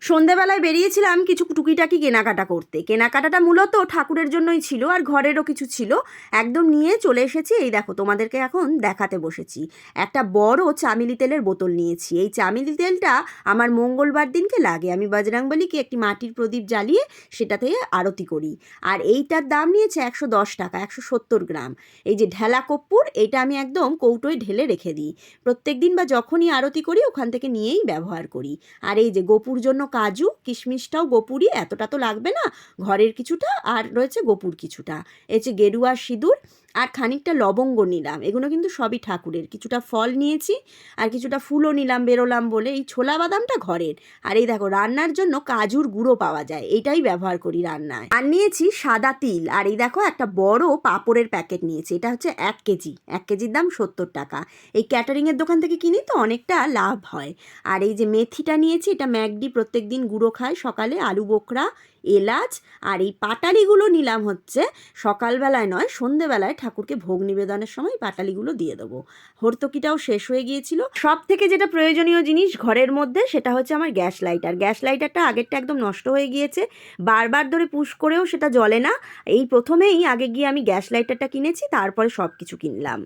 সন্ধেবেলায় বেরিয়েছিলাম কিছু টুকিটাকি কেনাকাটা করতে। কেনাকাটাটা মূলত ঠাকুরের জন্যই ছিল, আর ঘরেরও কিছু ছিল। একদম নিয়ে চলে এসেছি। এই দেখো, তোমাদেরকে এখন দেখাতে বসেছি। একটা বড় চামেলি তেলের বোতল নিয়েছি। এই চামেলি তেলটা আমার মঙ্গলবার দিনকে লাগে। আমি বজরংবলীকে একটি মাটির প্রদীপ জ্বালিয়ে সেটা থেকে আরতি করি। আর এইটার দাম নিয়েছে 110 টাকা, 170 গ্রাম। এই যে ঢেলা কর্পূর, এটা আমি একদম কৌটোয় ঢেলে রেখে দিই। প্রত্যেক দিন বা যখনই আরতি করি ওখান থেকে নিয়েই ব্যবহার করি। আর এই যে গোপুর জন্য কাজু কিশমিশটাও গোপুরই, এতটা তো লাগবে না, ঘরের কিছুটা আর রয়েছে গোপুর কিছুটা। এই যে গেরুয়া সিঁদুর আর খানিকটা লবঙ্গ নিলাম। এগুলো কিন্তু সবই ঠাকুরের। কিছুটা ফল নিয়েছি আর কিছুটা ফুলও নিলাম, বেরোলাম বলে। এই ছোলা বাদামটা ঘরের। আর এই দেখো, রান্নার জন্য কাজুর গুঁড়ো পাওয়া যায়, এটাই ব্যবহার করি রান্নায়। আর নিয়েছি সাদা তিল। আর এই দেখো, একটা বড় পাঁপড়ের প্যাকেট নিয়েছি। এটা হচ্ছে 1 কেজি। 1 কেজির দাম 70 টাকা। এই ক্যাটারিংয়ের দোকান থেকে কিনি তো অনেকটা লাভ হয়। আর এই যে মেথিটা নিয়েছি, এটা ম্যাকডি প্রত্যেক দিন গুঁড়ো খায় সকালে, আলু বোখরা, এলাচ। আর এই পাটালিগুলো নিলাম হচ্ছে সকালবেলায় নয়, সন্ধেবেলায় ঠাকুরকে ভোগ নিবেদনের সময় পাটালিগুলো দিয়ে দেবো। হর্তকিটাও শেষ হয়ে গিয়েছিল। সব থেকে যেটা প্রয়োজনীয় জিনিস ঘরের মধ্যে, সেটা হচ্ছে আমার গ্যাস লাইটার। গ্যাস লাইটারটা আগেরটা একদম নষ্ট হয়ে গিয়েছে, বারবার ধরে পুশ করেও সেটা জ্বলে না। এই প্রথমেই আগে গিয়ে আমি গ্যাস লাইটারটা কিনেছি, তারপরে সব কিছু কিনলাম।